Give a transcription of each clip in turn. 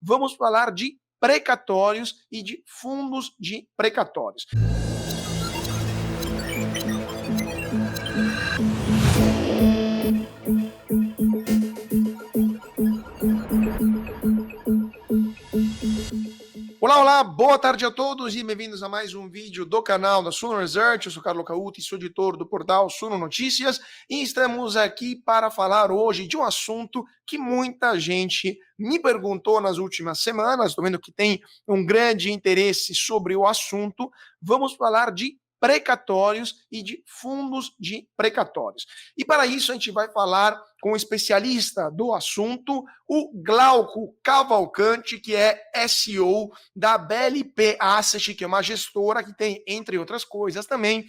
vamos falar de precatórios e de fundos de precatórios. Olá, olá, boa tarde a todos e bem-vindos a mais um vídeo do canal da Suno Research. Eu sou Carlo Cauti, sou editor do portal Suno Notícias e estamos aqui para falar hoje de um assunto que muita gente me perguntou nas últimas semanas. Estou vendo que tem um grande interesse sobre o assunto. Vamos falar de precatórios e de fundos de precatórios. E para isso a gente vai falar com um especialista do assunto, o Glauco Cavalcante, que é SEO da BLP Asset, que é uma gestora que tem, entre outras coisas, também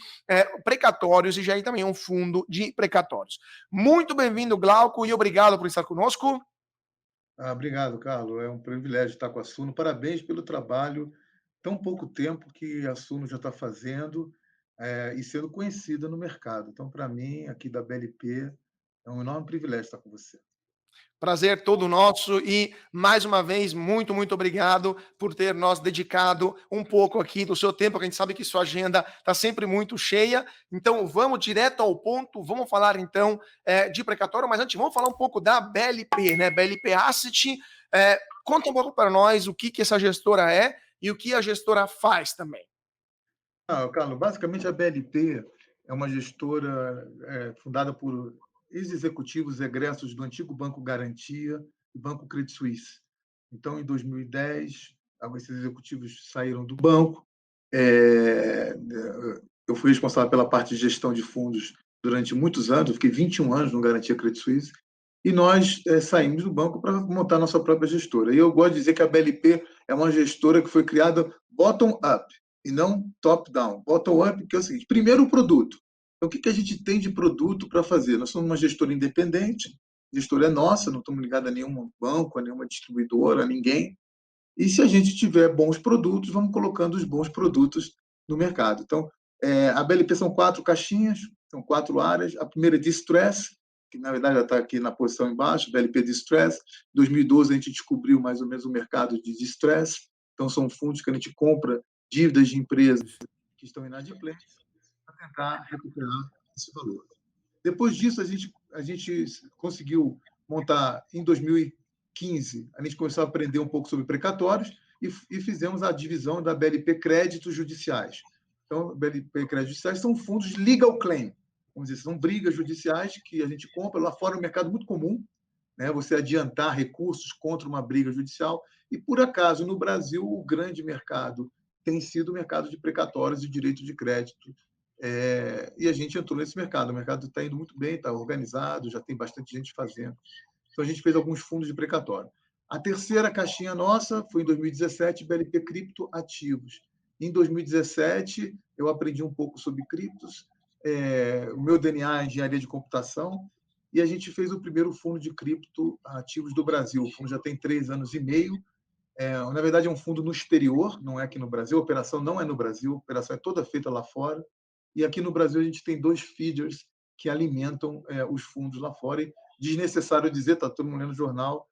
precatórios e já aí também um fundo de precatórios. Muito bem-vindo, Glauco, e obrigado por estar conosco. Obrigado, Carlos. É um privilégio estar com a Suno. Parabéns pelo trabalho, tão pouco tempo que a Suno já está fazendo e sendo conhecida no mercado. Então, para mim, aqui da BLP, é um enorme privilégio estar com você. Prazer todo nosso e, mais uma vez, muito, muito obrigado por ter nos dedicado um pouco aqui do seu tempo, que a gente sabe que sua agenda está sempre muito cheia. Então, vamos direto ao ponto, vamos falar, então, de precatório, mas antes vamos falar um pouco da BLP, né? BLP Asset. Conta um pouco para nós o que essa gestora é e o que a gestora faz também. Carlos, basicamente a BLP é uma gestora fundada por ex-executivos egressos do antigo Banco Garantia e Banco Credit Suisse. Então, em 2010, esses executivos saíram do banco. Eu fui responsável pela parte de gestão de fundos durante muitos anos, eu fiquei 21 anos no Garantia Credit Suisse, e nós saímos do banco para montar nossa própria gestora. E eu gosto de dizer que a BLP é uma gestora que foi criada bottom-up, e não top-down. Bottom-up, que é o seguinte: primeiro, o produto. Então, o que a gente tem de produto para fazer? Nós somos uma gestora independente, a gestora é nossa, não estamos ligados a nenhum banco, a nenhuma distribuidora, a ninguém. E se a gente tiver bons produtos, vamos colocando os bons produtos no mercado. Então, a BLP são 4 caixinhas, são 4 áreas. A primeira é Distress, que na verdade já está aqui na posição embaixo, BLP Distress. Em 2012 a gente descobriu mais ou menos o mercado de Distress. Então, são fundos que a gente compra dívidas de empresas que estão inadimplentes para tentar recuperar esse valor. Depois disso, a gente conseguiu montar, em 2015, a gente começou a aprender um pouco sobre precatórios e fizemos a divisão da BLP Créditos Judiciais. Então, BLP Créditos Judiciais são fundos de legal claim, vamos dizer, são brigas judiciais que a gente compra. Lá fora é um mercado muito comum, né, você adiantar recursos contra uma briga judicial, e, por acaso, no Brasil, o grande mercado tem sido o mercado de precatórios e direito de crédito, e a gente entrou nesse mercado. O mercado está indo muito bem, está organizado, já tem bastante gente fazendo. Então, a gente fez alguns fundos de precatório. A terceira caixinha nossa foi em 2017, BLP Criptoativos. Em 2017, eu aprendi um pouco sobre criptos, o meu DNA é engenharia de computação, e a gente fez o primeiro fundo de criptoativos do Brasil. O fundo já tem 3 anos e meio. Na verdade, é um fundo no exterior, não é aqui no Brasil. A operação não é no Brasil, a operação é toda feita lá fora. E aqui no Brasil a gente tem 2 feeders que alimentam os fundos lá fora. E desnecessário dizer, está todo mundo lendo o jornal,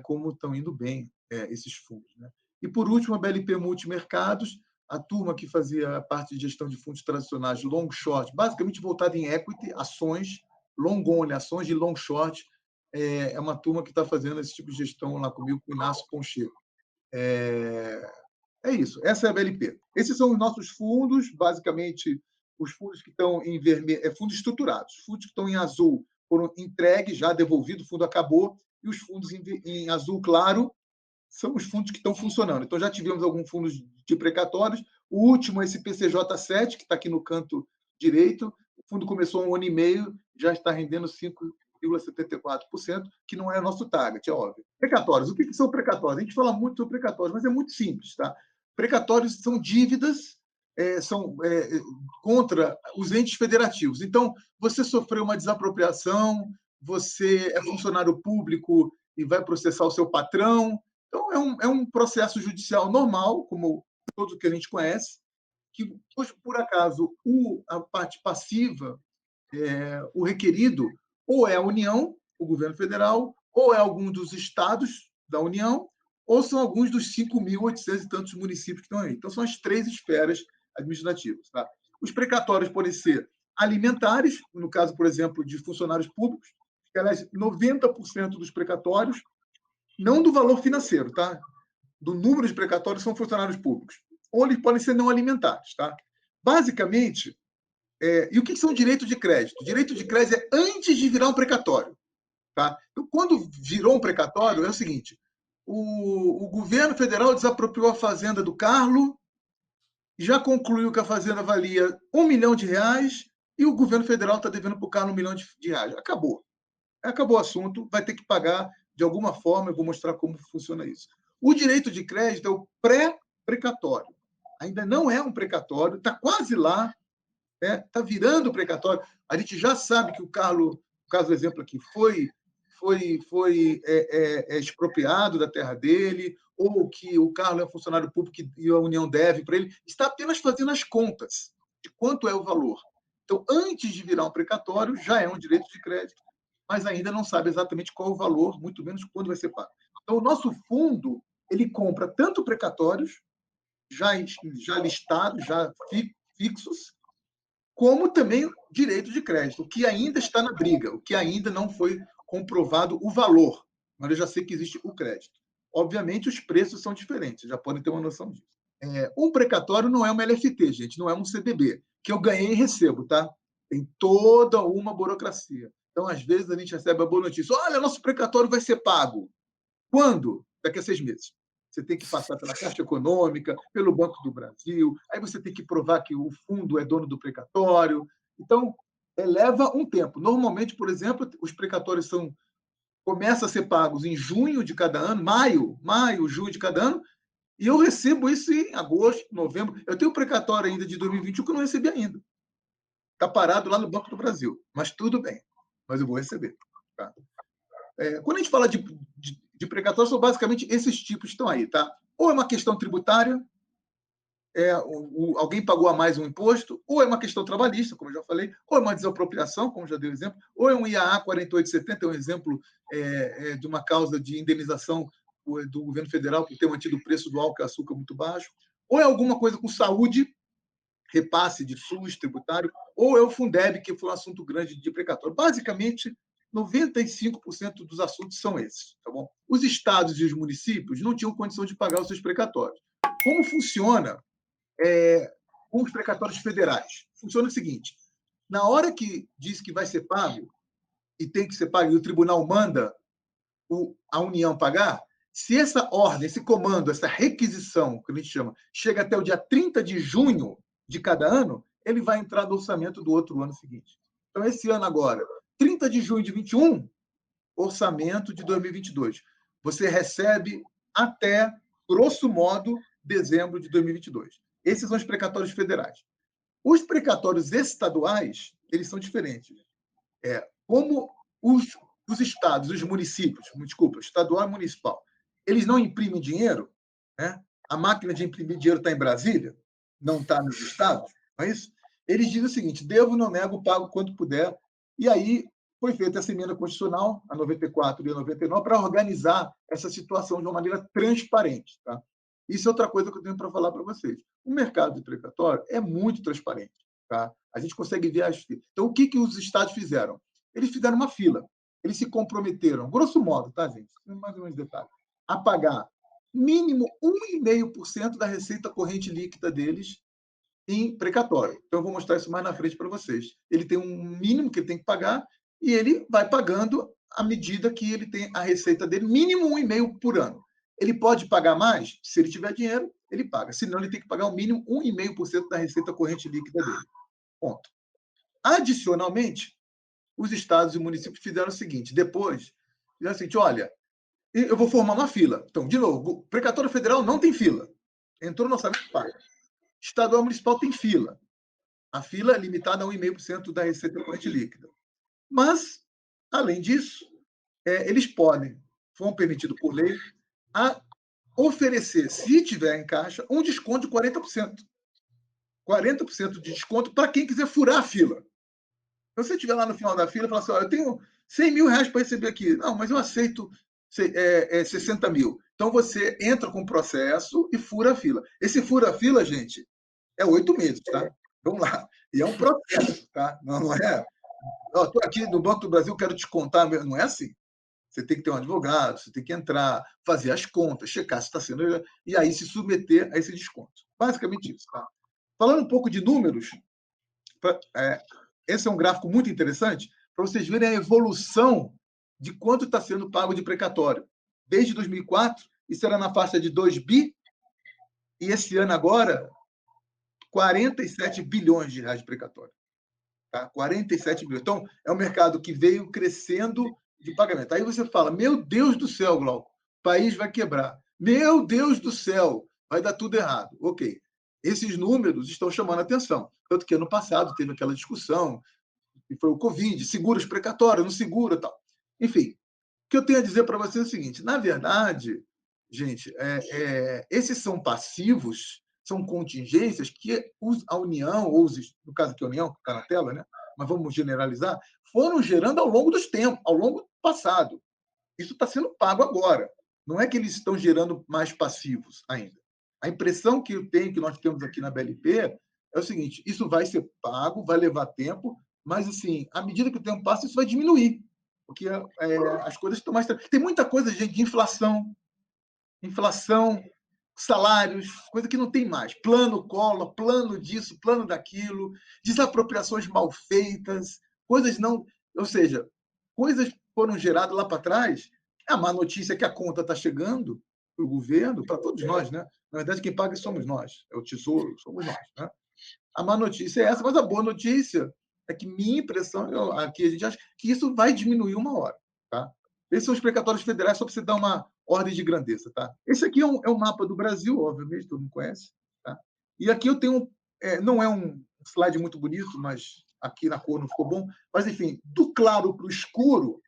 como estão indo bem esses fundos, né? E, por último, a BLP Multimercados, a turma que fazia a parte de gestão de fundos tradicionais, long short, basicamente voltada em equity, ações, long only, ações de long short. É uma turma que está fazendo esse tipo de gestão lá comigo, com o Inácio Poncheiro. É isso, essa é a BLP. Esses são os nossos fundos, basicamente. Os fundos que estão em vermelho, fundos estruturados. Os fundos que estão em azul foram entregues, já devolvido, o fundo acabou, e os fundos em azul claro são os fundos que estão funcionando. Então, já tivemos alguns fundos de precatórios. O último é esse PCJ7, que está aqui no canto direito. O fundo começou há 1 ano e meio, já está rendendo 5,74%, que não é o nosso target, é óbvio. Precatórios. O que são precatórios? A gente fala muito sobre precatórios, mas é muito simples. Tá? Precatórios são dívidas contra os entes federativos. Então, você sofreu uma desapropriação, você é funcionário público e vai processar o seu patrão. Então, é um processo judicial normal, como todo que a gente conhece, que, por acaso, a parte passiva, o requerido, ou é a União, o governo federal, ou é algum dos estados da União, ou são alguns dos 5.800 e tantos municípios que estão aí. Então, são as 3 esferas administrativas. Tá? Os precatórios podem ser alimentares, no caso, por exemplo, de funcionários públicos, que, aliás, 90% dos precatórios, não do valor financeiro, tá? Do número de precatórios, são funcionários públicos. Ou eles podem ser não alimentares. Tá? Basicamente, e o que são direitos de crédito? Direito de crédito é antes de virar um precatório. Tá? Então, quando virou um precatório, é o seguinte: o governo federal desapropriou a fazenda do Carlo, já concluiu que a fazenda valia R$ 1 milhão e o governo federal está devendo para o Carlo R$ 1 milhão. Acabou. Acabou o assunto, vai ter que pagar de alguma forma, eu vou mostrar como funciona isso. O direito de crédito é o pré-precatório. Ainda não é um precatório, está quase lá, está virando precatório. A gente já sabe que o Carlo, no caso do exemplo aqui, foi expropriado da terra dele, ou que o Carlo é funcionário público e a União deve para ele, está apenas fazendo as contas de quanto é o valor. Então, antes de virar um precatório, já é um direito de crédito, mas ainda não sabe exatamente qual o valor, muito menos quando vai ser pago. Então, o nosso fundo, ele compra tanto precatórios, já listados, já fixos, como também direito de crédito, o que ainda está na briga, o que ainda não foi comprovado o valor, mas eu já sei que existe o crédito. Obviamente, os preços são diferentes, já podem ter uma noção disso. Um precatório não é uma LFT, gente, não é um CDB, que eu ganhei e recebo, tá? Tem toda uma burocracia. Então, às vezes, a gente recebe a boa notícia: olha, nosso precatório vai ser pago. Quando? Daqui a 6 meses. Você tem que passar pela Caixa Econômica, pelo Banco do Brasil, aí você tem que provar que o fundo é dono do precatório. Então, leva um tempo. Normalmente, por exemplo, os precatórios começam a ser pagos em junho de cada ano, maio, junho de cada ano, e eu recebo isso em agosto, novembro. Eu tenho um precatório ainda de 2021 que eu não recebi ainda. Está parado lá no Banco do Brasil. Mas tudo bem, mas eu vou receber. Tá? Quando a gente fala de precatório, são basicamente esses tipos que estão aí. Tá? Ou é uma questão tributária, alguém pagou a mais um imposto, ou é uma questão trabalhista, como eu já falei, ou é uma desapropriação, como já dei o exemplo, ou é um IAA 4870, é um exemplo de uma causa de indenização do governo federal por ter mantido o preço do álcool e açúcar muito baixo, ou é alguma coisa com saúde, repasse de SUS tributário, ou é o Fundeb, que foi um assunto grande de precatório. Basicamente, 95% dos assuntos são esses. Tá bom? Os estados e os municípios não tinham condição de pagar os seus precatórios. Como funciona com os precatórios federais? Funciona o seguinte: na hora que diz que vai ser pago, e tem que ser pago, e o tribunal manda a União pagar, se essa ordem, esse comando, essa requisição, que a gente chama, chega até o dia 30 de junho de cada ano, ele vai entrar no orçamento do outro ano seguinte. Então, esse ano agora, 30 de junho de 21, orçamento de 2022. Você recebe até, grosso modo, dezembro de 2022. Esses são os precatórios federais. Os precatórios estaduais, eles são diferentes. Como os estados, os municípios, desculpa, estadual e municipal, eles não imprimem dinheiro, né? A máquina de imprimir dinheiro está em Brasília, não está nos estados, não é isso? Eles dizem o seguinte: devo, não nego, pago quanto puder. E aí foi feita essa emenda constitucional, a 94 e a 99, para organizar essa situação de uma maneira transparente. Tá? Isso é outra coisa que eu tenho para falar para vocês. O mercado de precatório é muito transparente. Tá? A gente consegue ver as filas. Então, o que os estados fizeram? Eles fizeram uma fila. Eles se comprometeram, grosso modo, tá, gente? Mais ou menos detalhe, a pagar mínimo 1,5% da receita corrente líquida deles em precatório. Então, eu vou mostrar isso mais na frente para vocês. Ele tem um mínimo que ele tem que pagar e ele vai pagando à medida que ele tem a receita dele, mínimo 1,5% por ano. Ele pode pagar mais? Se ele tiver dinheiro, ele paga. Senão, ele tem que pagar o mínimo 1,5% da receita corrente líquida dele. Ponto. Adicionalmente, os estados e municípios fizeram o seguinte: depois, fizeram o seguinte: olha, eu vou formar uma fila. Então, de novo, o precatório federal não tem fila. Entrou no orçamento, paga. Estadual e municipal tem fila. A fila é limitada a 1,5% da receita corrente líquida. Mas, além disso, eles podem, foram permitidos por lei, a oferecer, se tiver em caixa, um desconto de 40%. 40% de desconto para quem quiser furar a fila. Então, se você estiver lá no final da fila e falar assim: eu tenho 100 mil reais para receber aqui. Não, mas eu aceito 60 mil. Então, você entra com o processo e fura a fila. Esse fura-fila, gente, é 8 meses, tá? Vamos lá. E é um processo, tá? Não é. Estou aqui no Banco do Brasil, quero te contar. Não é assim. Você tem que ter um advogado, você tem que entrar, fazer as contas, checar se está sendo. E aí se submeter a esse desconto. Basicamente isso, tá? Falando um pouco de números, esse é um gráfico muito interessante para vocês verem a evolução de quanto está sendo pago de precatório. Desde 2004, isso era na faixa de 2 bi, e esse ano agora, 47 bilhões de reais de precatório. Tá? 47 bilhões. Então, é um mercado que veio crescendo de pagamento. Aí você fala, meu Deus do céu, Glauco, o país vai quebrar. Meu Deus do céu, vai dar tudo errado. Ok. Esses números estão chamando a atenção. Tanto que ano passado teve aquela discussão, e foi o Covid, seguros precatórios, não segura tal. Enfim, o que eu tenho a dizer para vocês é o seguinte, na verdade, gente, esses são passivos, são contingências que a União, ou no caso aqui a União, que está na tela, né? Mas vamos generalizar, foram gerando ao longo dos tempos, ao longo do passado. Isso está sendo pago agora. Não é que eles estão gerando mais passivos ainda. A impressão que eu tenho, que nós temos aqui na BLP, é o seguinte: isso vai ser pago, vai levar tempo, mas, assim, à medida que o tempo passa, isso vai diminuir. Porque as coisas estão mais. Tem muita coisa, gente, de inflação, salários, coisa que não tem mais. Plano Collor, plano disso, plano daquilo, desapropriações mal feitas, coisas não. Ou seja, coisas foram geradas lá para trás. A má notícia é que a conta está chegando para o governo, para todos nós, né? Na verdade, quem paga somos nós, é o Tesouro, somos nós. Né? A má notícia é essa, mas a boa notícia é que minha impressão, aqui a gente acha que isso vai diminuir uma hora. Tá? Esses são os precatórios federais, só para você dar uma ordem de grandeza. Tá? Esse aqui é um mapa do Brasil, obviamente, todo mundo conhece. Tá? E aqui eu tenho, não é um slide muito bonito, mas aqui na cor não ficou bom, mas enfim, do claro para o escuro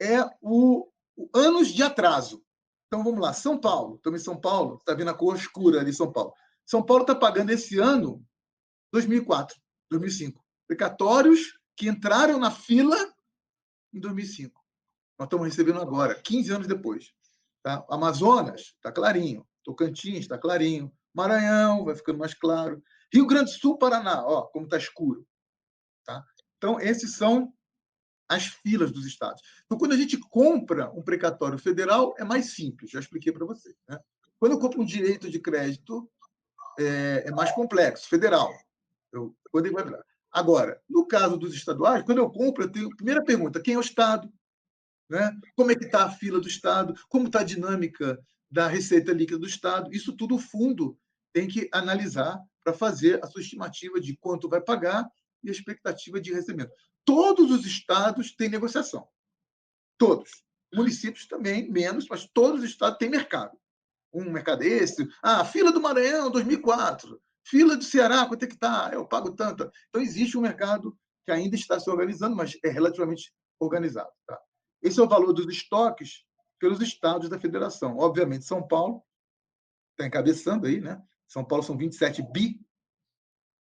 é o anos de atraso. Então vamos lá, São Paulo, também São Paulo, está vendo a cor escura ali, São Paulo. São Paulo está pagando esse ano 2004, 2005. Precatórios que entraram na fila em 2005. Nós estamos recebendo agora, 15 anos depois. Tá? Amazonas, está clarinho. Tocantins, está clarinho. Maranhão, vai ficando mais claro. Rio Grande do Sul, Paraná, ó, como está escuro. Tá? Então, esses são as filas dos estados. Então, quando a gente compra um precatório federal, é mais simples, já expliquei para você. Né? Quando eu compro um direito de crédito, é mais complexo, federal. Quando ele vai virar. Agora, no caso dos estaduais, quando eu compro, eu tenho a primeira pergunta: quem é o Estado? Né? Como é que está a fila do Estado? Como está a dinâmica da receita líquida do Estado? Isso tudo o fundo tem que analisar para fazer a sua estimativa de quanto vai pagar e a expectativa de recebimento. Todos os estados têm negociação. Todos. Municípios também, menos, mas todos os estados têm mercado. Um mercado esse. Fila do Maranhão, 2004. Fila do Ceará, quanto é que está? Eu pago tanto. Então, existe um mercado que ainda está se organizando, mas é relativamente organizado. Tá? Esse é o valor dos estoques pelos estados da federação. Obviamente, São Paulo está encabeçando aí, né? São Paulo são 27 bi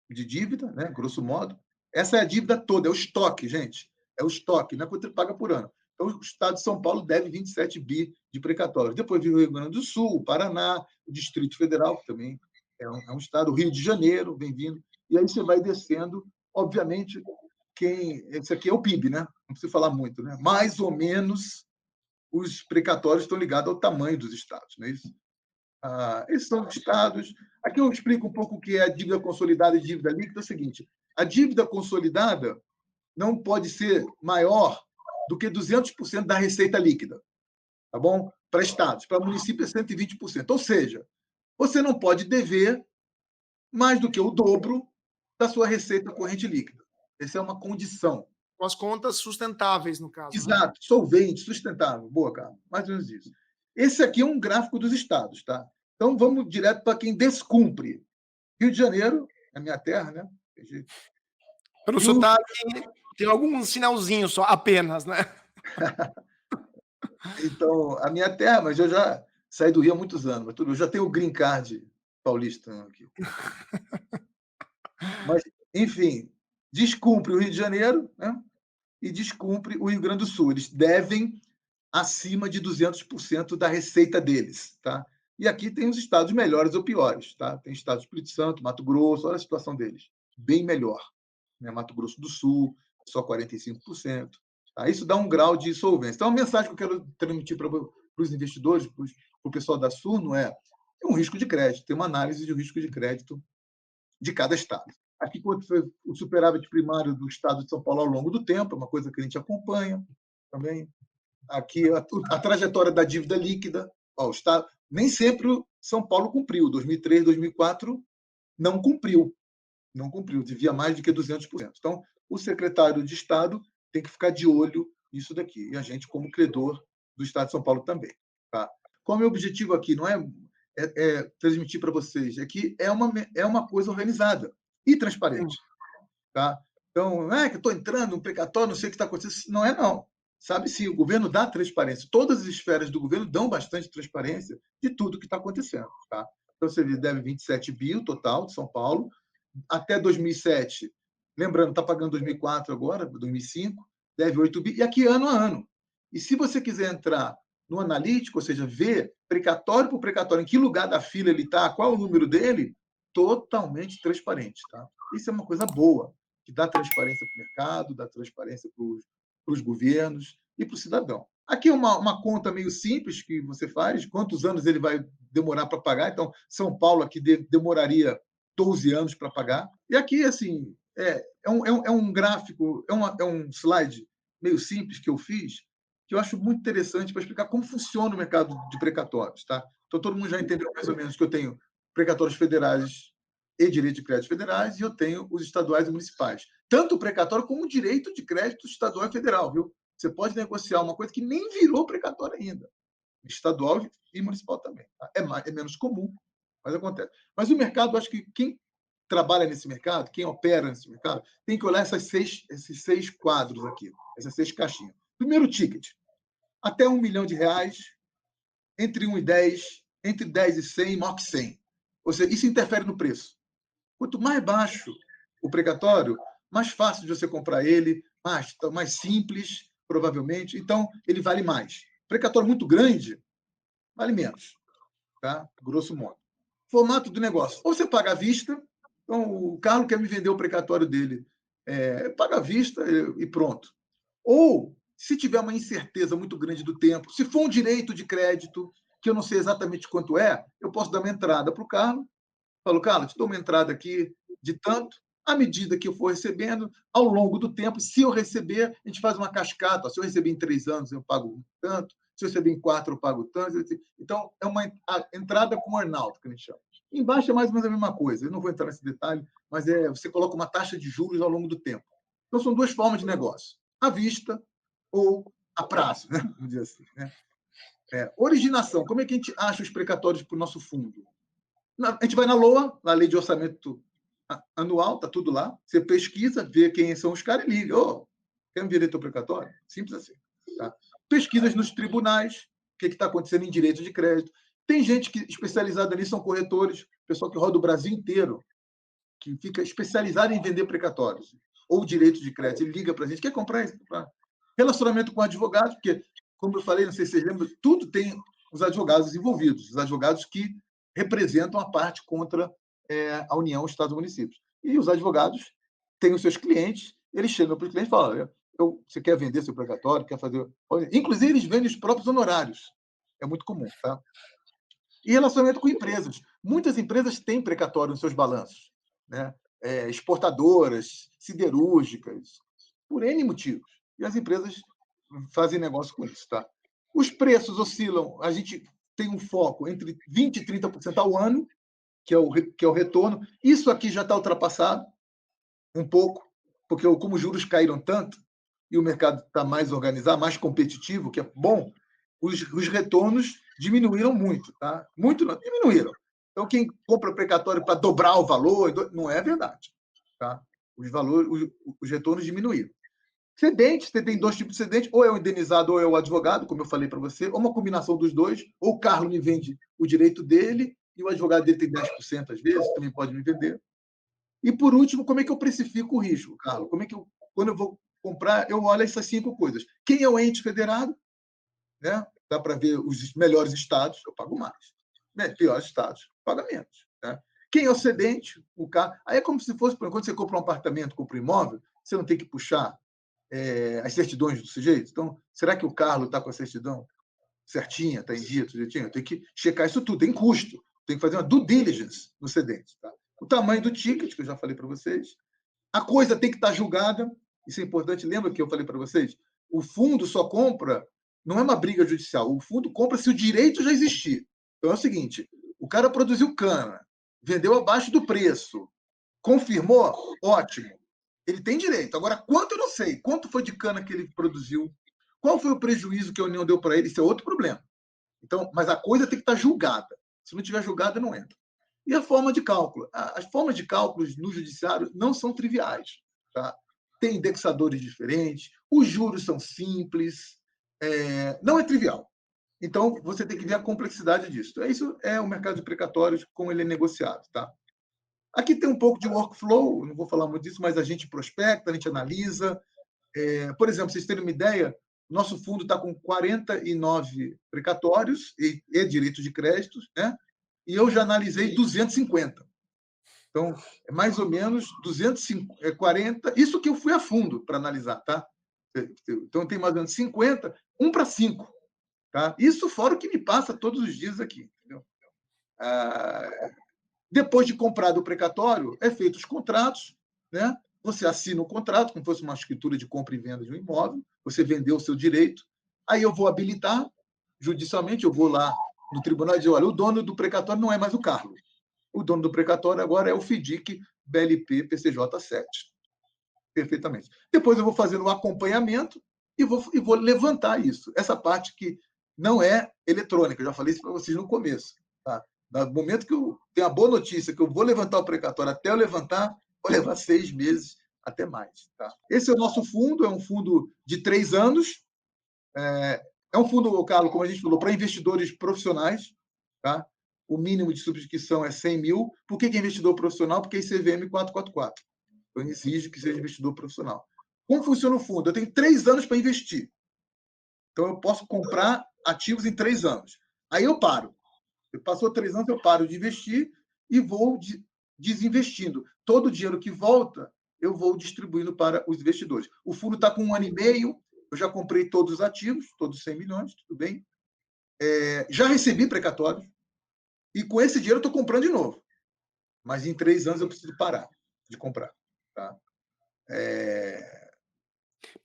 de dívida, né? Grosso modo. Essa é a dívida toda, é o estoque, gente. É o estoque, não é quanto ele paga por ano. Então, o estado de São Paulo deve 27 bi de precatórios. Depois vem o Rio Grande do Sul, o Paraná, o Distrito Federal, que também é um estado, o Rio de Janeiro, bem-vindo. E aí você vai descendo, obviamente, esse aqui é o PIB, né? Não precisa falar muito, né? Mais ou menos os precatórios estão ligados ao tamanho dos estados, não é isso? Esses são os estados. Aqui eu explico um pouco o que é a dívida consolidada e dívida líquida. É o seguinte: a dívida consolidada não pode ser maior do que 200% da receita líquida, tá bom? Para estados, para municípios é 120%. Ou seja, você não pode dever mais do que o dobro da sua receita corrente líquida. Essa é uma condição. Com as contas sustentáveis, no caso. Exato, né? Solvente, sustentável. Boa, cara. Mais ou menos isso. Esse aqui é um gráfico dos estados, tá? Então vamos direto para quem descumpre. Rio de Janeiro, a minha terra, né? Pelo sotaque, tem algum sinalzinho só, apenas, né? Então, a minha terra, mas eu já saí do Rio há muitos anos, mas tudo, eu já tenho o green card paulista aqui. Mas, enfim, descumpre o Rio de Janeiro, né? E descumpre o Rio Grande do Sul. Eles devem acima de 200% da receita deles. Tá? E aqui tem os estados melhores ou piores. Tá? Tem estado de Espírito Santo, Mato Grosso, olha a situação deles. Bem melhor. Né? Mato Grosso do Sul, só 45%. Tá? Isso dá um grau de solvência. Então, a mensagem que eu quero transmitir para os investidores, para o pessoal da Suno, é um risco de crédito, tem uma análise de risco de crédito de cada estado. Aqui, quanto foi o superávit primário do estado de São Paulo ao longo do tempo, é uma coisa que a gente acompanha também. Aqui, a trajetória da dívida líquida. Ó, o estado, nem sempre o São Paulo cumpriu. 2003, 2004, não cumpriu. Não cumpriu, devia mais do que 200%. Então, o secretário de Estado tem que ficar de olho nisso daqui. E a gente, como credor do Estado de São Paulo também. Tá? Qual é o meu objetivo aqui? Não é transmitir para vocês, é que é uma coisa organizada e transparente. Tá? Então, não é que estou entrando no precatório, não sei o que está acontecendo. Não é, não. Sabe sim, o governo dá transparência. Todas as esferas do governo dão bastante transparência de tudo que está acontecendo. Tá? Então, você deve 27 bi o total de São Paulo. Até 2007, lembrando, está pagando 2004 agora, 2005, deve 8 bi, e aqui ano a ano. E se você quiser entrar no analítico, ou seja, ver precatório por precatório, em que lugar da fila ele está, qual é o número dele, totalmente transparente. Tá? Isso é uma coisa boa, que dá transparência para o mercado, dá transparência para os governos e para o cidadão. Aqui é uma conta meio simples que você faz, quantos anos ele vai demorar para pagar. Então, São Paulo aqui demoraria 12 anos para pagar. E aqui, assim, é um gráfico, é um slide meio simples que eu fiz, que eu acho muito interessante para explicar como funciona o mercado de precatórios. Tá? Então, todo mundo já entendeu mais ou menos que eu tenho precatórios federais e direito de crédito federais, e eu tenho os estaduais e municipais. Tanto o precatório como o direito de crédito estadual e federal. Viu? Você pode negociar uma coisa que nem virou precatório ainda. Estadual e municipal também. Tá? É menos comum, mas acontece. Mas o mercado, acho que quem trabalha nesse mercado, quem opera nesse mercado, tem que olhar esses seis quadros aqui, essas 6 caixinhas. Primeiro ticket, até R$ 1 milhão, entre 1 e 10, entre 10 e 100, maior que 100. Ou seja, isso interfere no preço. Quanto mais baixo o precatório, mais fácil de você comprar ele, mais simples, provavelmente, então ele vale mais. Precatório muito grande, vale menos, tá? Grosso modo. Formato do negócio. Ou você paga à vista, então o Carlos quer me vender o precatório dele, paga à vista e pronto. Ou, se tiver uma incerteza muito grande do tempo, se for um direito de crédito, que eu não sei exatamente quanto eu posso dar uma entrada para o Carlos, falo, Carlos, te dou uma entrada aqui de tanto, à medida que eu for recebendo, ao longo do tempo, se eu receber, a gente faz uma cascata. Se eu receber em 3 anos, eu pago tanto. Se eu receber em 4, eu pago tanto. Então, é uma entrada com earn-out, que a gente chama. Embaixo é mais ou menos a mesma coisa. Eu não vou entrar nesse detalhe, mas você coloca uma taxa de juros ao longo do tempo. Então, são 2 formas de negócio. À vista ou a prazo, né? Vamos dizer assim. Né? Originação. Como é que a gente acha os precatórios para o nosso fundo? A gente vai na LOA, na Lei de Orçamento Anual, está tudo lá. Você pesquisa, vê quem são os caras e liga. Quer um direito precatório? Simples assim. Tá? Pesquisas nos tribunais, o que está acontecendo em direito de crédito. Tem gente que especializada nisso, são corretores, pessoal que roda o Brasil inteiro, que fica especializado em vender precatórios ou direito de crédito. Ele liga para a gente, quer comprar isso? Relacionamento com advogados, porque, como eu falei, não sei se vocês lembram, tudo tem os advogados envolvidos, os advogados que representam a parte contra a União, Estados e municípios. E os advogados têm os seus clientes, eles chegam para o cliente e falam, você quer vender seu precatório, quer fazer... Inclusive, eles vendem os próprios honorários. É muito comum. Tá? E relacionamento com empresas. Muitas empresas têm precatório nos seus balanços. Né? Exportadoras, siderúrgicas, por N motivos. E as empresas fazem negócio com isso. Tá? Os preços oscilam, a gente tem um foco entre 20% e 30% ao ano, que é o retorno. Isso aqui já está ultrapassado um pouco, porque como os juros caíram tanto e o mercado está mais organizado, mais competitivo, que é bom, os retornos diminuíram muito. Tá? Muito não, diminuíram. Então, quem compra precatório para dobrar o valor, não é verdade. Tá? Os retornos diminuíram. Cedente, você tem 2 tipos de cedente, ou é o indenizado ou é o advogado, como eu falei para você, ou uma combinação dos dois, ou o Carlos me vende o direito dele e o advogado dele tem 10% às vezes, também pode me vender. E, por último, como é que eu precifico o risco, Carlos? Como é que quando eu vou comprar, eu olho essas 5 coisas. Quem é o ente federado? né? Dá para ver os melhores estados, eu pago mais. Né? Piores estados, paga menos. Né? Quem é o cedente, o carro. Aí é como se fosse, quando você compra um apartamento, compra um imóvel, você não tem que puxar as certidões do sujeito. Então, será que o Carlos está com a certidão certinha, está em dia, direitinho? Tem que checar isso tudo, tem custo. Tem que fazer uma due diligence no cedente. Tá? O tamanho do ticket, que eu já falei para vocês. A coisa tem que estar julgada. Isso é importante. Lembra que eu falei para vocês? O fundo só compra, não é uma briga judicial. O fundo compra se o direito já existir. Então é o seguinte: o cara produziu cana, vendeu abaixo do preço, confirmou, ótimo. Ele tem direito. Agora, quanto eu não sei. Quanto foi de cana que ele produziu? Qual foi o prejuízo que a União deu para ele? Isso é outro problema. Então, mas a coisa tem que estar julgada. Se não tiver julgada, não entra. E a forma de cálculo? As formas de cálculos no judiciário não são triviais. Tá? Tem indexadores diferentes, os juros são simples, não é trivial. Então, você tem que ver a complexidade disso. Isso é o mercado de precatórios, como ele é negociado. Tá? Aqui tem um pouco de workflow, não vou falar muito disso, mas a gente prospecta, a gente analisa. Por exemplo, vocês terem uma ideia, nosso fundo está com 49 precatórios e direitos de crédito, né? E eu já analisei 250. Então, é mais ou menos 240. Isso que eu fui a fundo para analisar, tá? Então, tem mais ou menos 50, 1 para 5. Tá? Isso fora o que me passa todos os dias aqui. Entendeu? Depois de comprado o precatório, é feito os contratos, né? Você assina o contrato, como se fosse uma escritura de compra e venda de um imóvel, você vendeu o seu direito, aí eu vou habilitar, judicialmente, eu vou lá no tribunal e dizer, olha, o dono do precatório não é mais o Carlos. O dono do precatório agora é o FIDIC BLP PCJ 7. Perfeitamente. Depois eu vou fazer o acompanhamento e vou levantar isso. Essa parte que não é eletrônica, eu já falei isso para vocês no começo. Tá? No momento que eu tenho a boa notícia que eu vou levantar o precatório, até eu levantar, vou levar 6 meses, até mais. Tá? Esse é o nosso fundo, é um fundo de 3 anos. É um fundo, Carlos, como a gente falou, para investidores profissionais. Tá? O mínimo de subscrição é 100 mil. Por que é investidor profissional? Porque é ICVM 444. Então, exige que seja investidor profissional. Como funciona o fundo? Eu tenho 3 anos para investir. Então, eu posso comprar ativos em 3 anos. Aí eu paro. Passou 3 anos, eu paro de investir e vou desinvestindo. Todo o dinheiro que volta, eu vou distribuindo para os investidores. O fundo está com 1 ano e meio, eu já comprei todos os ativos, todos 100 milhões, tudo bem. Já recebi precatórios e com esse dinheiro eu estou comprando de novo. Mas em 3 anos eu preciso parar de comprar. Tá?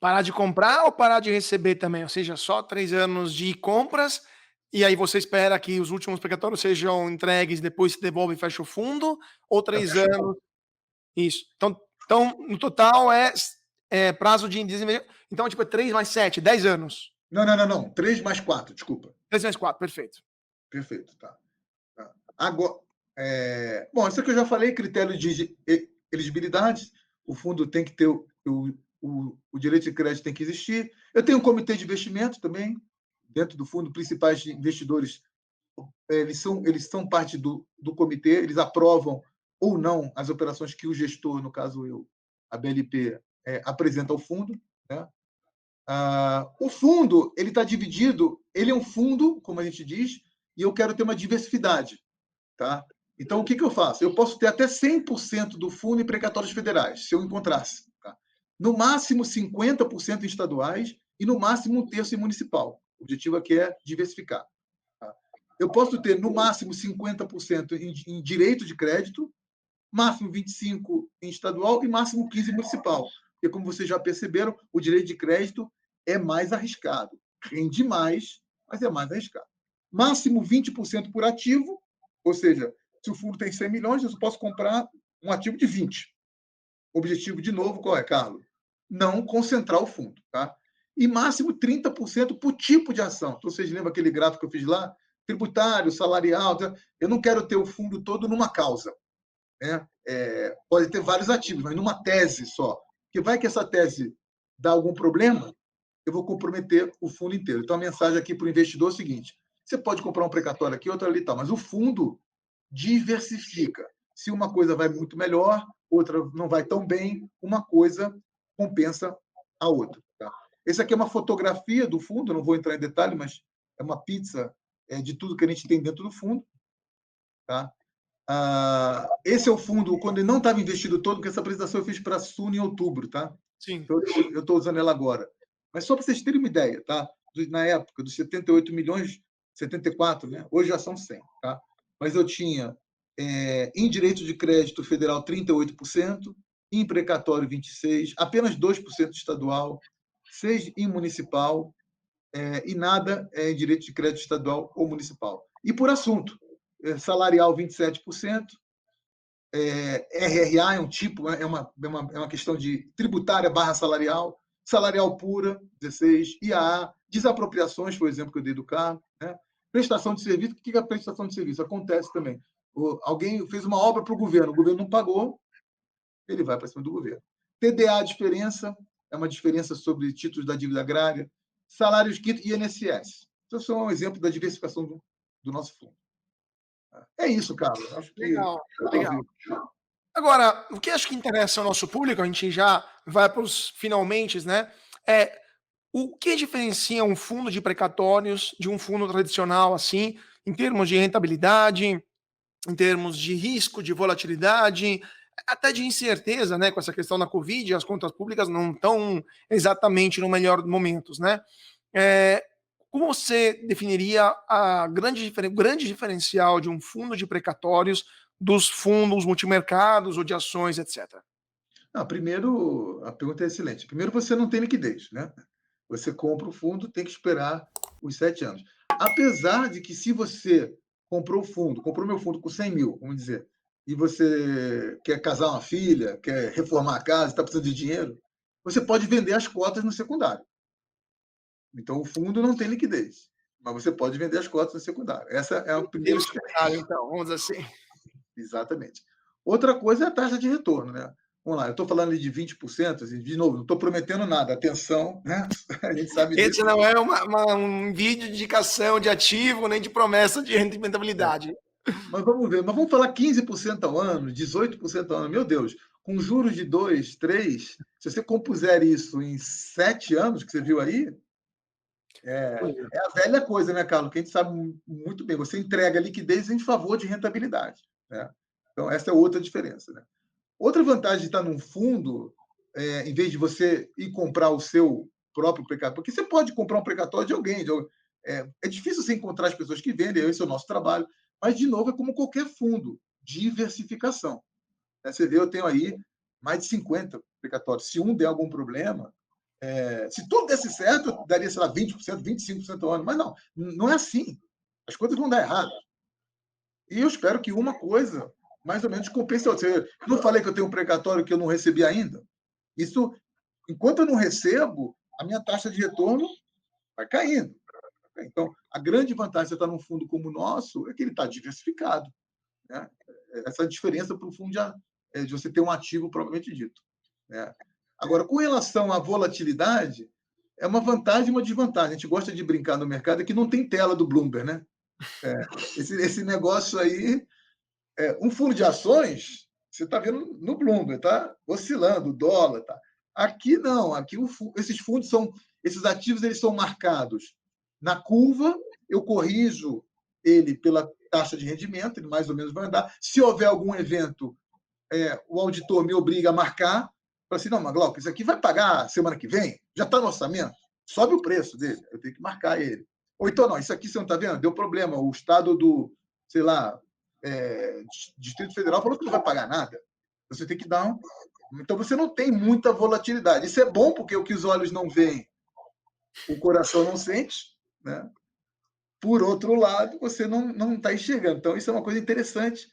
Parar de comprar ou parar de receber também? Ou seja, só 3 anos de compras e aí você espera que os últimos precatórios sejam entregues, depois se devolve e fecha o fundo, ou 3 anos? Isso. Então, no total é prazo de desenvolvimento. Então, tipo, é 3 mais 7, 10 anos. Não. 3 mais 4, desculpa. 3 mais 4, perfeito. Perfeito, tá. Agora, bom, isso aqui eu já falei, critério de elegibilidade. O fundo tem que ter o direito de crédito tem que existir. Eu tenho um comitê de investimento também, dentro do fundo, principais investidores, eles são parte do comitê, eles aprovam ou não as operações que o gestor, no caso eu, a BLP, apresenta ao fundo. Né? O fundo ele está dividido, ele é um fundo, como a gente diz, e eu quero ter uma diversidade. Tá? Então, o que eu faço? Eu posso ter até 100% do fundo em precatórios federais, se eu encontrasse. Tá? No máximo 50% em estaduais e no máximo 1/3 em municipal. O objetivo aqui é diversificar. Tá? Eu posso ter no máximo 50% em direito de crédito, máximo 25% em estadual e máximo 15% em municipal. Porque, como vocês já perceberam, o direito de crédito é mais arriscado. Rende mais, mas é mais arriscado. Máximo 20% por ativo, ou seja, se o fundo tem 100 milhões, eu só posso comprar um ativo de 20. O objetivo, de novo, qual é, Carlos? Não concentrar o fundo. Tá? E máximo 30% por tipo de ação. Então, vocês lembram aquele gráfico que eu fiz lá? Tributário, salarial. Eu não quero ter o fundo todo numa causa. Né? Pode ter vários ativos, mas numa tese só. Porque vai que essa tese dá algum problema, eu vou comprometer o fundo inteiro. Então, a mensagem aqui para o investidor é o seguinte: você pode comprar um precatório aqui, outro ali, tal, mas o fundo diversifica. Se uma coisa vai muito melhor, outra não vai tão bem, uma coisa compensa a outra. Tá? Esse aqui é uma fotografia do fundo, não vou entrar em detalhe, mas é uma pizza de tudo que a gente tem dentro do fundo. Tá? Esse é o fundo, quando ele não estava investido todo, porque essa apresentação eu fiz para a Suno em outubro. Tá? Sim. Então, eu estou usando ela agora. Mas só para vocês terem uma ideia, tá? Na época, dos 78 milhões, 74, né? Hoje já são 100. Tá? Mas eu tinha, em direito de crédito federal, 38%, em precatório, 26%, apenas 2% estadual, 6% em municipal, e nada em direito de crédito estadual ou municipal. E por assunto, salarial, 27%, RRA é um tipo, é uma questão de tributária barra salarial, salarial pura, 16%, IAA, desapropriações, por exemplo, que eu dei do carro, né? Prestação de serviço, o que é a prestação de serviço? Acontece também. Alguém fez uma obra para o governo não pagou, ele vai para cima do governo. TDA, a diferença, é uma diferença sobre títulos da dívida agrária, salários quinto e INSS. Então, são um exemplo da diversificação do nosso fundo. É isso, Carlos. Acho que Legal, legal. Agora, o que acho que interessa ao nosso público, a gente já vai para os finalmente, né? É o que diferencia um fundo de precatórios de um fundo tradicional, assim, em termos de rentabilidade, em termos de risco, de volatilidade, até de incerteza, né? Com essa questão da Covid, as contas públicas não estão exatamente no melhor momentos, né? É, como você definiria o grande diferencial de um fundo de precatórios dos fundos multimercados ou de ações, etc? Não, primeiro, a pergunta é excelente. Primeiro, você não tem liquidez, né? Você compra o fundo, tem que esperar os 7 anos. Apesar de que, se você comprou meu fundo com 100 mil, vamos dizer, e você quer casar uma filha, quer reformar a casa, está precisando de dinheiro, você pode vender as cotas no secundário. Então, o fundo não tem liquidez, mas você pode vender as cotas no secundário. Essa é a Tem primeira o diferença. secundário, então, vamos dizer assim. Exatamente. Outra coisa é a taxa de retorno, né? Vamos lá, eu estou falando ali de 20%, assim, de novo, não estou prometendo nada, atenção, né? A gente sabe Esse disso. não é um vídeo de indicação de ativo, nem de promessa de rentabilidade. Mas vamos ver, mas vamos falar 15% ao ano, 18% ao ano, meu Deus, com juros de 2, 3, se você compuser isso em 7 anos, que você viu aí, Pois é. é a velha coisa, né, Carlos? Que a gente sabe muito bem, você entrega liquidez em favor de rentabilidade. Né? Então, essa é outra diferença. Né? Outra vantagem de estar num fundo, em vez de você ir comprar o seu próprio precatório, porque você pode comprar um precatório de alguém. É difícil você encontrar as pessoas que vendem, esse é o nosso trabalho, mas, de novo, é como qualquer fundo, diversificação. Você vê, eu tenho aí mais de 50 precatórios. Se um der algum problema, se tudo desse certo, eu daria, sei lá, 20%, 25% ao ano. Mas não é assim. As coisas vão dar errado. E eu espero que uma coisa, mais ou menos, compense a outra. Eu não falei que eu tenho um precatório que eu não recebi ainda? Isso, enquanto eu não recebo, a minha taxa de retorno vai caindo. Então, a grande vantagem de estar num fundo como o nosso é que ele está diversificado. Né? Essa diferença para o fundo de você ter um ativo propriamente dito. Né? Agora, com relação à volatilidade, é uma vantagem e uma desvantagem. A gente gosta de brincar no mercado que não tem tela do Bloomberg. Né? Esse negócio aí, um fundo de ações, você está vendo no Bloomberg, está oscilando, o dólar. Tá. Aqui não, aqui esses fundos esses ativos eles são marcados na curva, eu corrijo ele pela taxa de rendimento, ele mais ou menos vai andar. Se houver algum evento, o auditor me obriga a marcar, fala assim, não, mas Glauco, isso aqui vai pagar semana que vem? Já está no orçamento? Sobe o preço dele, eu tenho que marcar ele. Ou então, não, isso aqui você não está vendo? Deu problema, o estado do, sei lá, Distrito Federal falou que não vai pagar nada. Você tem que dar um... Então, você não tem muita volatilidade. Isso é bom, porque o que os olhos não veem, o coração não sente, né? Por outro lado, você não está enxergando. Então, isso é uma coisa interessante,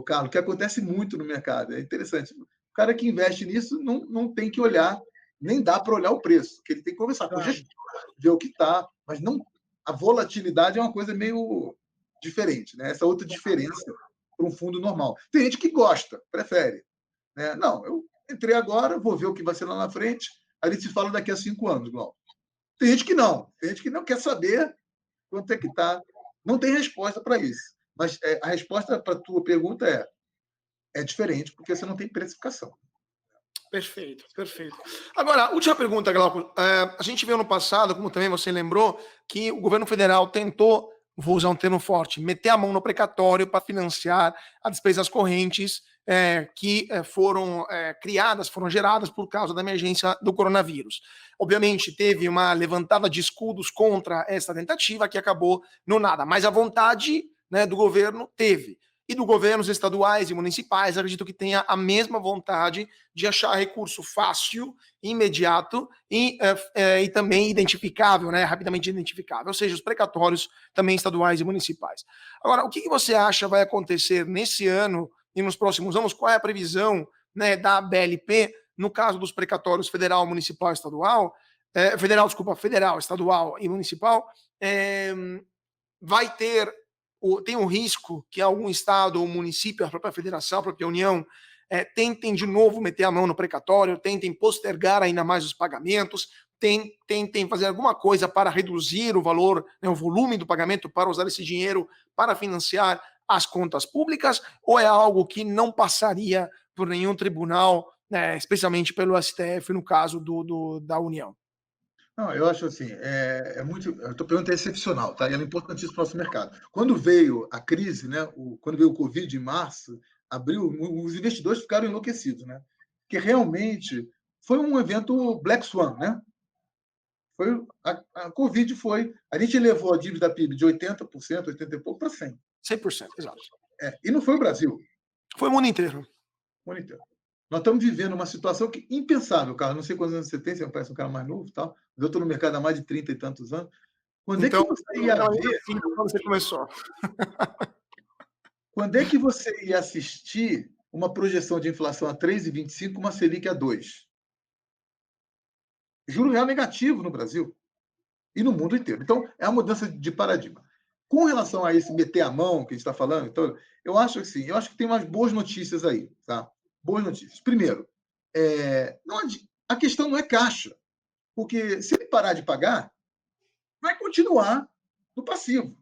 Carlos, que acontece muito no mercado. É interessante. O cara que investe nisso não tem que olhar, nem dá para olhar o preço, porque ele tem que conversar com o gestor, ver o que está, mas não, a volatilidade é uma coisa meio diferente. Né? Essa outra diferença para um fundo normal. Tem gente que gosta, prefere. Né? Não, eu entrei agora, vou ver o que vai ser lá na frente, aí a gente se fala daqui a 5 anos, Glauco. Tem gente que não quer saber quanto é que está. Não tem resposta para isso. Mas a resposta para a tua pergunta é diferente, porque você não tem precificação. Perfeito, perfeito. Agora, última pergunta, Glauco. A gente viu no passado, como também você lembrou, que o governo federal tentou, vou usar um termo forte, meter a mão no precatório para financiar as despesas correntes que foram criadas, foram geradas por causa da emergência do coronavírus. Obviamente, teve uma levantada de escudos contra essa tentativa que acabou no nada, mas a vontade, né, do governo teve. E do governos estaduais e municipais, acredito que tenha a mesma vontade de achar recurso fácil, imediato e também identificável, né, rapidamente identificável, ou seja, os precatórios também estaduais e municipais. Agora, o que você acha vai acontecer nesse ano e nos próximos anos? Qual é a previsão, né, da BLP no caso dos precatórios federal, municipal, estadual? Federal, desculpa, federal, estadual e municipal. É, vai ter tem um risco que algum estado ou município, a própria federação, a própria União, tentem de novo meter a mão no precatório, tentem postergar ainda mais os pagamentos, tentem fazer alguma coisa para reduzir o valor, né, o volume do pagamento para usar esse dinheiro para financiar as contas públicas, ou é algo que não passaria por nenhum tribunal, né, especialmente pelo STF, no caso da União? Não, eu acho assim, é muito. A tua pergunta é excepcional, tá? E ela é importantíssima para o nosso mercado. Quando veio a crise, né? Quando veio o Covid em março, abril, os investidores ficaram enlouquecidos, né? Porque realmente foi um evento Black Swan, né? Foi a Covid foi. A gente elevou a dívida PIB de 80%, 80 e pouco, para 100. 100%, exato. E não foi o Brasil, Foi o mundo inteiro. o mundo inteiro. Nós estamos vivendo uma situação que impensável, cara. Não sei quantos anos você tem, você parece um cara mais novo, tal. Eu estou no mercado há mais de 30 e tantos anos. Quando é que Então, você não ia era nem meu ver? filho quando você começou. Quando é que você ia assistir uma projeção de inflação a 3,25, uma Selic a 2? Juro real negativo no Brasil e no mundo inteiro. Então, é a mudança de paradigma. Com relação a esse meter a mão que a gente está falando, então, eu acho que sim, eu acho que tem umas boas notícias aí, tá? Boas notícias. Primeiro, a questão não é caixa, porque se ele parar de pagar, vai continuar no passivo.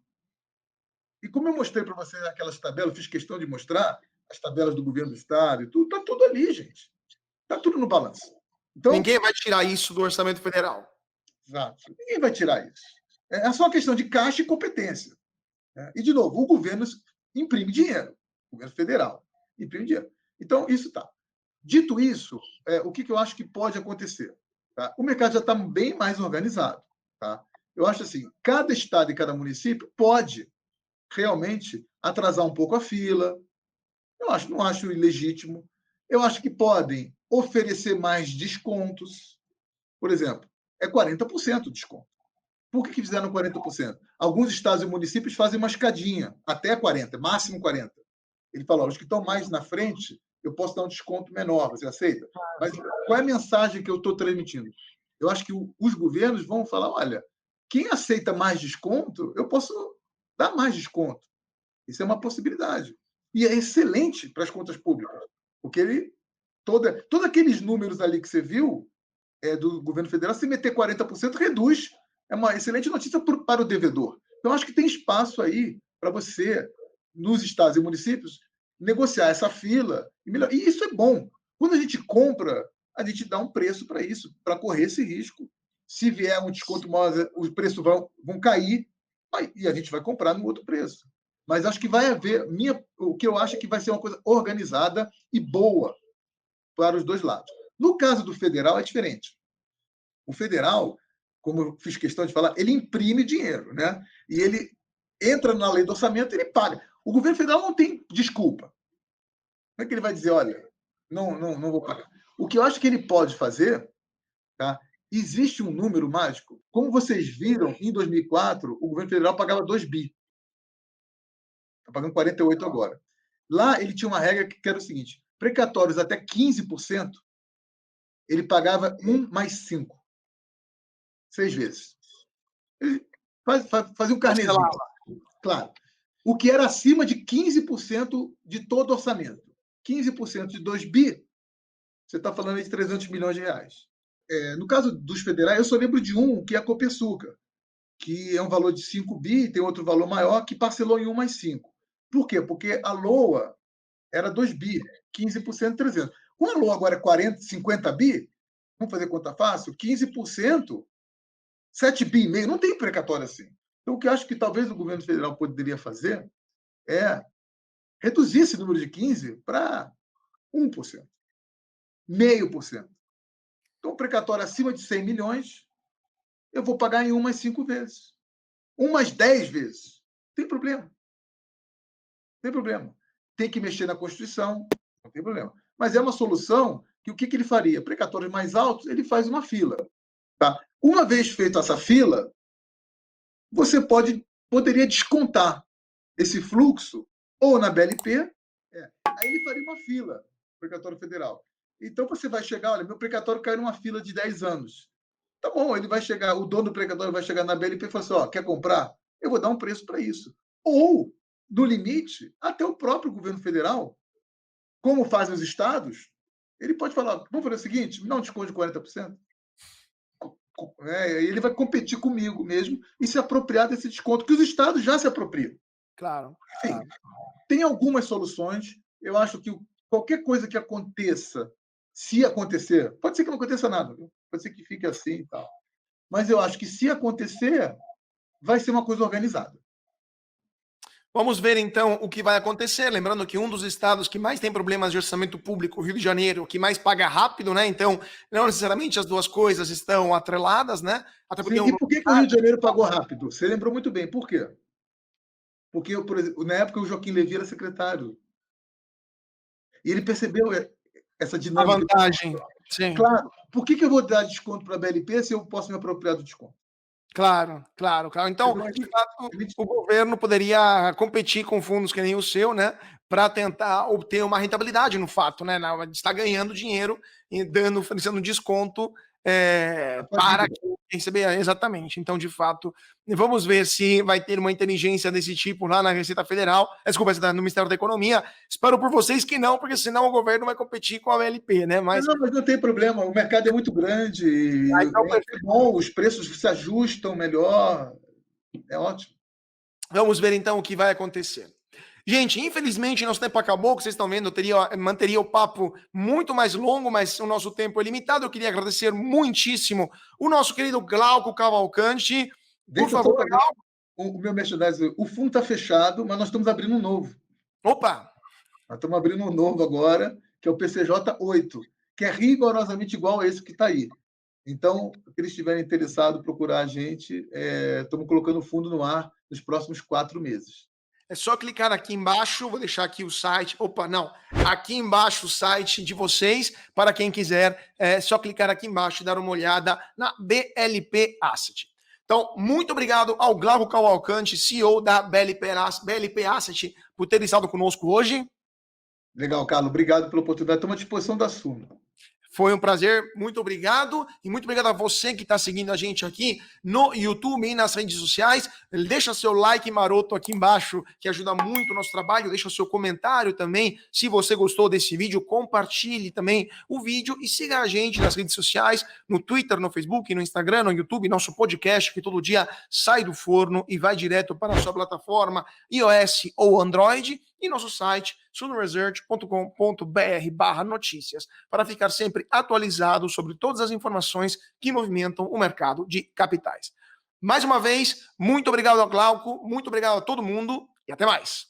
E como eu mostrei para você aquelas tabelas, fiz questão de mostrar as tabelas do governo do Estado e tudo, está tudo ali, gente. Está tudo no balanço. Então, Ninguém vai tirar isso do orçamento federal. exato, ninguém vai tirar isso. É só uma questão de caixa e competência. Né? E, de novo, o governo imprime dinheiro, o governo federal imprime dinheiro. Então, isso está. Dito isso, o que eu acho que pode acontecer? Tá? O mercado já está bem mais organizado. Tá? Eu acho assim, cada estado e cada município pode realmente atrasar um pouco a fila. Não acho ilegítimo. Eu acho que podem oferecer mais descontos. Por exemplo, é 40% de desconto. Por que fizeram 40%? Alguns estados e municípios fazem uma escadinha, até 40%, máximo 40%. Ele falou, os que estão mais na frente, eu posso dar um desconto menor, você aceita? Mas qual é a mensagem que eu estou transmitindo? Eu acho que os governos vão falar, olha, quem aceita mais desconto, eu posso dar mais desconto. Isso é uma possibilidade. E é excelente para as contas públicas, porque todos aqueles números ali que você viu do governo federal, se meter 40%, reduz. É uma excelente notícia para o devedor. Então, acho que tem espaço aí para você, nos estados e municípios, negociar essa fila. E isso é bom. Quando a gente compra, a gente dá um preço para isso, para correr esse risco. Se vier um desconto maior, os preços vão cair e a gente vai comprar no outro preço. Mas acho que vai haver. O que eu acho é que vai ser uma coisa organizada e boa para os dois lados. No caso do federal, é diferente. O federal, como eu fiz questão de falar, ele imprime dinheiro, né? E ele entra na lei do orçamento e ele paga. O governo federal não tem desculpa. Como é que ele vai dizer, olha, não vou pagar? O que eu acho que ele pode fazer, tá? Existe um número mágico. Como vocês viram, em 2004, o governo federal pagava 2 bi. Está pagando 48 agora. Lá ele tinha uma regra que era o seguinte: precatórios até 15%, ele pagava 1 mais 5, 6 vezes. Ele fazia um carnezinho, claro. O que era acima de 15% de todo orçamento. 15% de 2 bi, você está falando de 300 milhões de reais. No caso dos federais, eu só lembro de um, que é a Copesuca, que é um valor de 5 bi, tem outro valor maior, que parcelou em 1 mais 5. Por quê? Porque a LOA era 2 bi, 15%, 300. Com a LOA agora é 40, 50 bi, vamos fazer conta fácil, 15%, 7 bi e meio, não tem precatório assim. Então, o que eu acho que talvez o governo federal poderia fazer é reduzir esse número de 15 para 1%, 0,5%. Então, precatório acima de 100 milhões, eu vou pagar em umas 5 vezes, umas 10 vezes. Não tem problema. Não tem problema. Tem que mexer na Constituição, não tem problema. Mas é uma solução que o que ele faria? Precatórios mais altos, ele faz uma fila. Tá? Uma vez feita essa fila, você poderia descontar esse fluxo ou na BLP, aí ele faria uma fila, precatório federal. Então você vai chegar, olha, meu precatório caiu numa fila de 10 anos. Tá bom, ele vai chegar, o dono do precatório vai chegar na BLP e falar assim, ó, quer comprar? Eu vou dar um preço para isso. Ou, no limite, até o próprio governo federal, como fazem os estados, ele pode falar, vamos fazer o seguinte, me dá um desconto de 40%. Ele vai competir comigo mesmo e se apropriar desse desconto, que os estados já se apropriam. Claro. Enfim, tem algumas soluções. Eu acho que qualquer coisa que aconteça, se acontecer, pode ser que não aconteça nada, pode ser que fique assim e tal. Mas eu acho que se acontecer, vai ser uma coisa organizada. Vamos ver então o que vai acontecer. Lembrando que um dos estados que mais tem problemas de orçamento público, o Rio de Janeiro, que mais paga rápido, né? Então, não necessariamente as duas coisas estão atreladas, né? Até porque Sim, e por que o Rio de Janeiro pagou rápido? Você lembrou muito bem. Por quê? Porque, por exemplo, na época o Joaquim Levy era secretário. E ele percebeu essa a dinâmica. vantagem. Sim. Claro. Por que eu vou dar desconto para a BLP se eu posso me apropriar do desconto? Claro. Então, de fato, o governo poderia competir com fundos que nem o seu, né? Para tentar obter uma rentabilidade no fato, né? Está ganhando dinheiro e oferecendo desconto para quem receber. Exatamente. Então, de fato, vamos ver se vai ter uma inteligência desse tipo lá na Receita Federal, desculpa, no Ministério da Economia. Espero por vocês que não, porque senão o governo vai competir com a LP, né? Mas não tem problema, o mercado é muito grande, então, é bom, os preços se ajustam melhor, é ótimo. Vamos ver então o que vai acontecer. Gente, infelizmente nosso tempo acabou, que vocês estão vendo, manteria o papo muito mais longo, mas o nosso tempo é limitado. Eu queria agradecer muitíssimo o nosso querido Glauco Cavalcante. Por favor, Glauco. O meu merchandising, o fundo está fechado, mas nós estamos abrindo um novo. Opa! Nós estamos abrindo um novo agora, que é o PCJ 8, que é rigorosamente igual a esse que está aí. Então, se eles estiverem interessados em procurar a gente, estamos colocando o fundo no ar nos próximos 4 meses. É só clicar aqui embaixo, vou deixar aqui o site. Opa, não. Aqui embaixo o site de vocês, para quem quiser, é só clicar aqui embaixo e dar uma olhada na BLP Asset. Então, muito obrigado ao Glauco Cavalcante, CEO da BLP Asset, por ter estado conosco hoje. Legal, Carlos. Obrigado pela oportunidade. Estamos à disposição da Suno. Foi um prazer, muito obrigado. E muito obrigado a você que está seguindo a gente aqui no YouTube e nas redes sociais. Deixa seu like maroto aqui embaixo, que ajuda muito o nosso trabalho. Deixa seu comentário também. Se você gostou desse vídeo, compartilhe também o vídeo e siga a gente nas redes sociais, no Twitter, no Facebook, no Instagram, no YouTube, nosso podcast, que todo dia sai do forno e vai direto para a sua plataforma iOS ou Android. E nosso site, sunoresearch.com.br/notícias, para ficar sempre atualizado sobre todas as informações que movimentam o mercado de capitais. Mais uma vez, muito obrigado ao Glauco, muito obrigado a todo mundo e até mais.